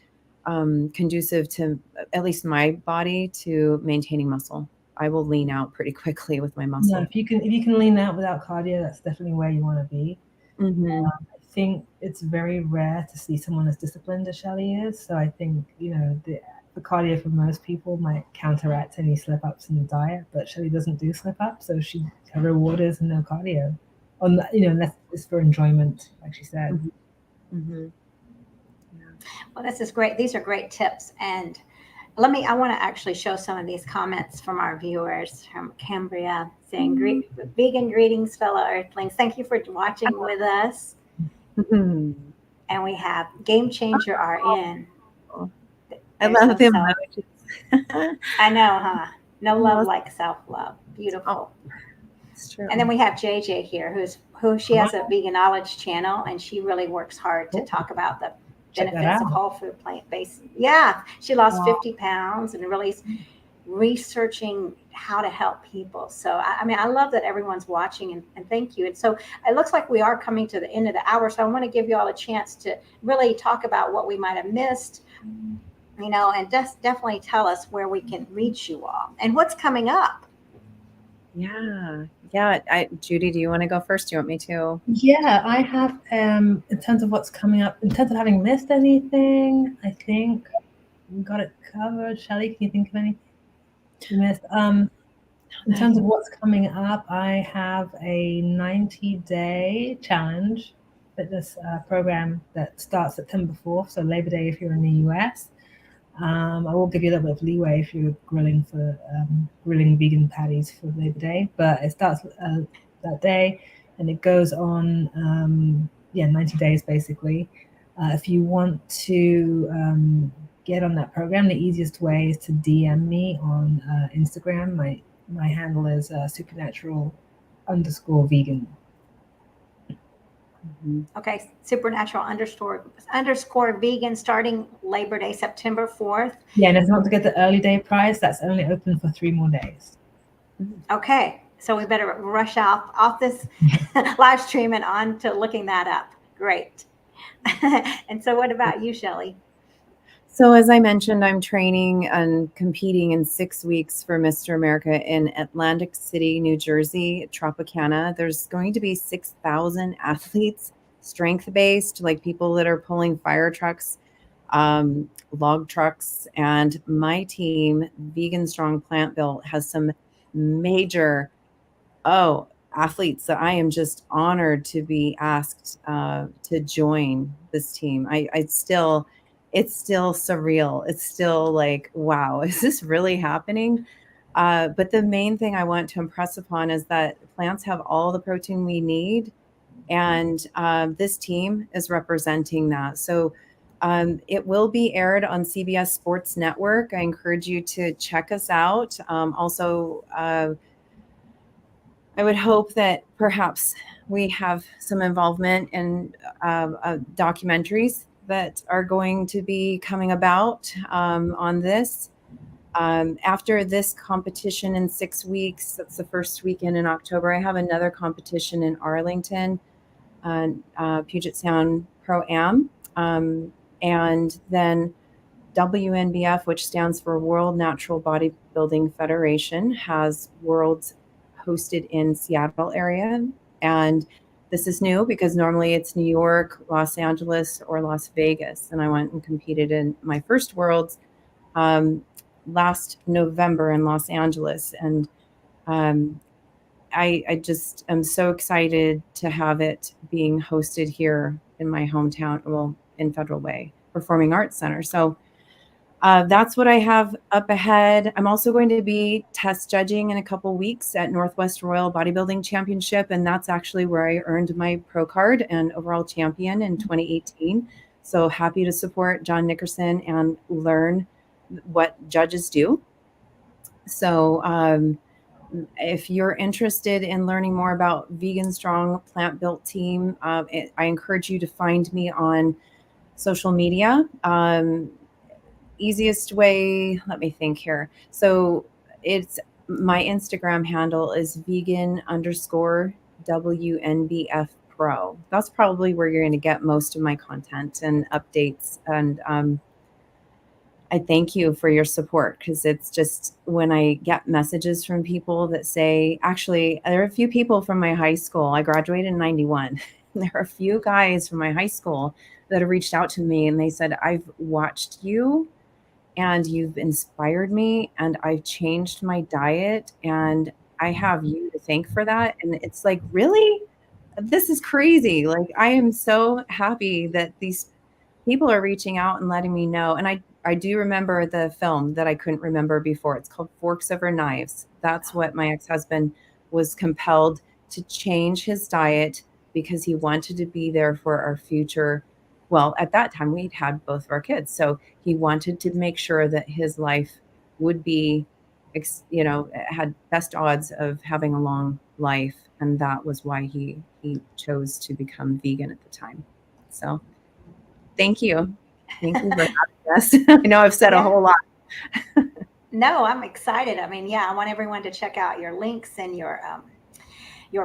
conducive to, at least my body, to maintaining muscle. I will lean out pretty quickly with my muscle. No, if you can lean out without cardio, that's definitely where you want to be. Mm-hmm. I think it's very rare to see someone as disciplined as Shelli is. So I think, the cardio for most people might counteract any slip-ups in the diet, but Shelli doesn't do slip-ups, so her reward is no cardio. Unless it's for enjoyment, like she said. Mm-hmm. Mm-hmm. Yeah. Well, this is great. These are great tips. And I want to actually show some of these comments from our viewers, from Cambria, saying, vegan greetings, fellow Earthlings. Thank you for watching with us. Mm-hmm. And we have Game Changer RN. I love them emojis. I know, huh? No love like self-love. Beautiful. It's true. And then we have JJ here, she has a veganology channel, and she really works hard to talk about the benefits of whole food, plant-based. Yeah, she lost 50 pounds and really researching how to help people. So, I love that everyone's watching, and thank you. And so it looks like we are coming to the end of the hour. So I want to give you all a chance to really talk about what we might have missed, and just definitely tell us where we can reach you all and what's coming up. Yeah. Judy, do you want to go first? Do you want me to? Yeah, I have, in terms of what's coming up, in terms of having missed anything, I think we got it covered. Shelli, can you think of anything you missed? In terms of what's coming up, I have a 90-day challenge fitness program that starts September 4th, so Labor Day if you're in the US. I will give you a little bit of leeway if you're grilling vegan patties for Labor Day, but it starts that day and it goes on 90 days basically. If you want to get on that program, the easiest way is to DM me on Instagram. My handle is supernatural_vegan. Mm-hmm. Okay, supernatural_vegan, starting Labor Day, September 4th. Yeah, and if you want to get the early day price, that's only open for 3 more days. Okay, so we better rush off this live stream and on to looking that up. Great. And so what about you, Shelli? So as I mentioned, I'm training and competing in 6 weeks for Mr. America in Atlantic City, New Jersey, Tropicana. There's going to be 6,000 athletes, strength-based, like people that are pulling fire trucks, log trucks, and my team, Vegan Strong Plant Built, has some major athletes that I am just honored to be asked to join this team. It's still surreal. It's still like, wow, is this really happening? But the main thing I want to impress upon is that plants have all the protein we need, and this team is representing that. So it will be aired on CBS Sports Network. I encourage you to check us out. Also, I would hope that perhaps we have some involvement in documentaries that are going to be coming about on this. After this competition in 6 weeks, that's the first weekend in October, I have another competition in Arlington, Puget Sound Pro-Am. And then WNBF, which stands for World Natural Bodybuilding Federation, has worlds hosted in Seattle area. And this is new because normally it's New York, Los Angeles, or Las Vegas. And I went and competed in my first worlds last November in Los Angeles. And I just am so excited to have it being hosted here in my hometown, well, in Federal Way Performing Arts Center. So that's what I have up ahead. I'm also going to be test judging in a couple weeks at Northwest Royal Bodybuilding Championship, and that's actually where I earned my pro card and overall champion in 2018. So happy to support John Nickerson and learn what judges do. So if you're interested in learning more about Vegan Strong Plant Built Team, I encourage you to find me on social media. Easiest way, let me think here. So it's my Instagram handle is vegan_WNBF pro. That's probably where you're going to get most of my content and updates. And I thank you for your support, because it's just when I get messages from people that say, actually, there are a few people from my high school. I graduated in 91. There are a few guys from my high school that have reached out to me and they said, I've watched you and you've inspired me and I've changed my diet and I have you to thank for that. And it's like, really? This is crazy. Like, I am so happy that these people are reaching out and letting me know. And I do remember the film that I couldn't remember before. It's called Forks Over Knives. That's what my ex-husband was compelled to change his diet because he wanted to be there for our future. Well, at that time, we'd had both of our kids. So he wanted to make sure that his life would be, had best odds of having a long life. And that was why he chose to become vegan at the time. So thank you. Thank you for having us. I know I've said a whole lot. No, I'm excited. I mean, I want everyone to check out your links and your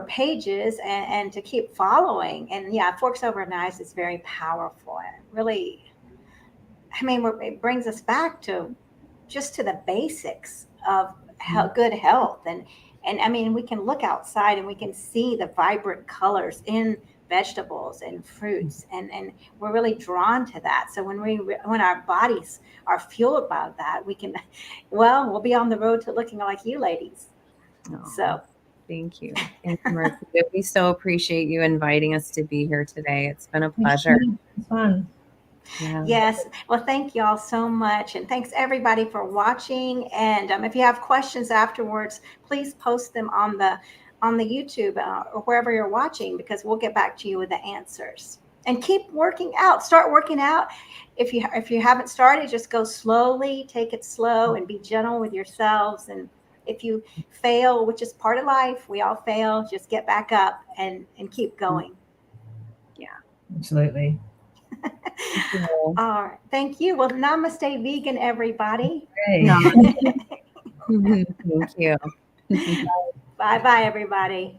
pages and to keep following. And Forks Over Knives is very powerful. And really, I mean, it brings us back to just to the basics of good health. And I mean, we can look outside and we can see the vibrant colors in vegetables and fruits, and we're really drawn to that. So when our bodies are fueled by that, we'll be on the road to looking like you ladies. So thank you. Thank you, Marcia. We so appreciate you inviting us to be here today. It's been a pleasure. It's fun. Yeah. Yes. Well, thank you all so much. And thanks everybody for watching. And if you have questions afterwards, please post them on the YouTube or wherever you're watching, because we'll get back to you with the answers. And keep working out. Start working out. If you haven't started, just go slowly, take it slow and be gentle with yourselves. And if you fail, which is part of life, we all fail, just get back up and keep going. Yeah, absolutely. All right. Thank you. Well, namaste vegan, everybody. Hey. Thank you. Bye-bye, everybody.